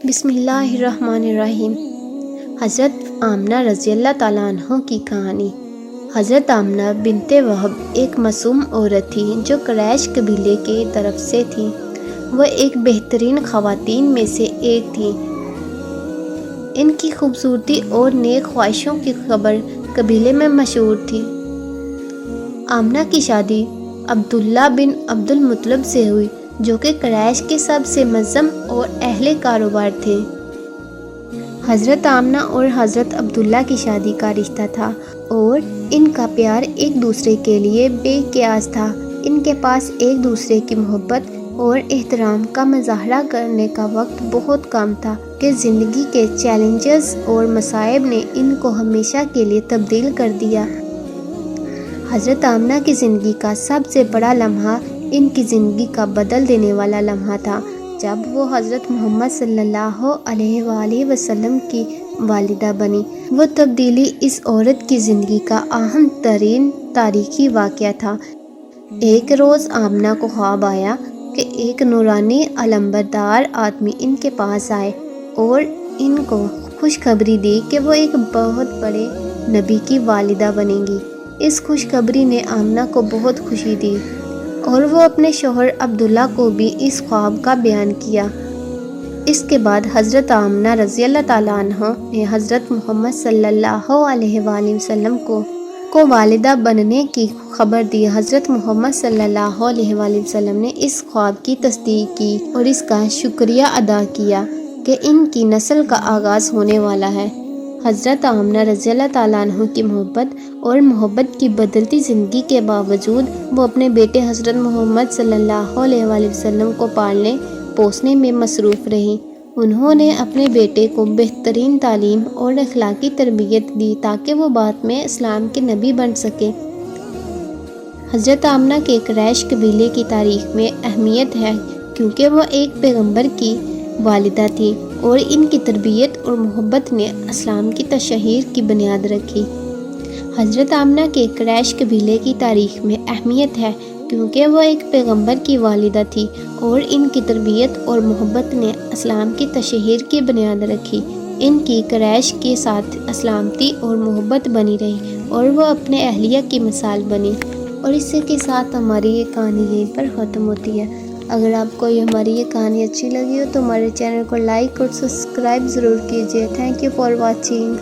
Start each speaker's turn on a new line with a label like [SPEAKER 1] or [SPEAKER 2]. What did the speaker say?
[SPEAKER 1] بسم اللہ الرحمن الرحیم۔ حضرت آمنہ رضی اللہ تعالیٰ عنہ کی کہانی۔ حضرت آمنہ بنت وہب ایک معصوم عورت تھی جو قریش قبیلے کی طرف سے تھی۔ وہ ایک بہترین خواتین میں سے ایک تھی۔ ان کی خوبصورتی اور نیک خواہشوں کی خبر قبیلے میں مشہور تھی۔ آمنہ کی شادی عبداللہ بن عبد المطلب سے ہوئی، جو کہ قریش کے سب سے معظم اور اہل کاروبار تھے۔ حضرت آمنہ اور حضرت عبداللہ کی شادی کا رشتہ تھا اور ان کا پیار ایک دوسرے کے لیے بے قیاس تھا۔ ان کے پاس ایک دوسرے کی محبت اور احترام کا مظاہرہ کرنے کا وقت بہت کم تھا کہ زندگی کے چیلنجز اور مصائب نے ان کو ہمیشہ کے لیے تبدیل کر دیا۔ حضرت آمنہ کی زندگی کا سب سے بڑا لمحہ ان کی زندگی کا بدل دینے والا لمحہ تھا، جب وہ حضرت محمد صلی اللہ علیہ وآلہ وسلم کی والدہ بنی۔ وہ تبدیلی اس عورت کی زندگی کا اہم ترین تاریخی واقعہ تھا۔ ایک روز آمنہ کو خواب آیا کہ ایک نورانی علمبردار آدمی ان کے پاس آئے اور ان کو خوشخبری دی کہ وہ ایک بہت بڑے نبی کی والدہ بنیں گی۔ اس خوشخبری نے آمنہ کو بہت خوشی دی اور وہ اپنے شوہر عبداللہ کو بھی اس خواب کا بیان کیا۔ اس کے بعد حضرت آمنہ رضی اللہ تعالیٰ عنہ نے حضرت محمد صلی اللہ علیہ وآلہ وسلم کو والدہ بننے کی خبر دی۔ حضرت محمد صلی اللہ علیہ وآلہ وسلم نے اس خواب کی تصدیق کی اور اس کا شکریہ ادا کیا کہ ان کی نسل کا آغاز ہونے والا ہے۔ حضرت آمنہ رضی اللہ تعالیٰ عنہ کی محبت کی بدلتی زندگی کے باوجود وہ اپنے بیٹے حضرت محمد صلی اللہ علیہ وآلہ وسلم کو پالنے پوسنے میں مصروف رہیں۔ انہوں نے اپنے بیٹے کو بہترین تعلیم اور اخلاقی تربیت دی تاکہ وہ بعد میں اسلام کے نبی بن سکے۔ حضرت آمنہ کے قریش قبیلے کی تاریخ میں اہمیت ہے کیونکہ وہ ایک پیغمبر کی والدہ تھی اور ان کی تربیت اور محبت نے اسلام کی تشہیر کی بنیاد رکھی۔ حضرت آمنہ کے قریش قبیلے کی تاریخ میں اہمیت ہے کیونکہ وہ ایک پیغمبر کی والدہ تھی اور ان کی تربیت اور محبت نے اسلام کی تشہیر کی بنیاد رکھی۔ ان کی قریش کے ساتھ اسلامتی اور محبت بنی رہی اور وہ اپنے اہلیہ کی مثال بنی۔ اور اسی کے ساتھ ہماری یہ کہانی یہیں پر ختم ہوتی ہے۔ اگر آپ کو ہماری یہ کہانی اچھی لگی ہو تو ہمارے چینل کو لائک اور سبسکرائب ضرور کیجیے۔ Thank you for watching.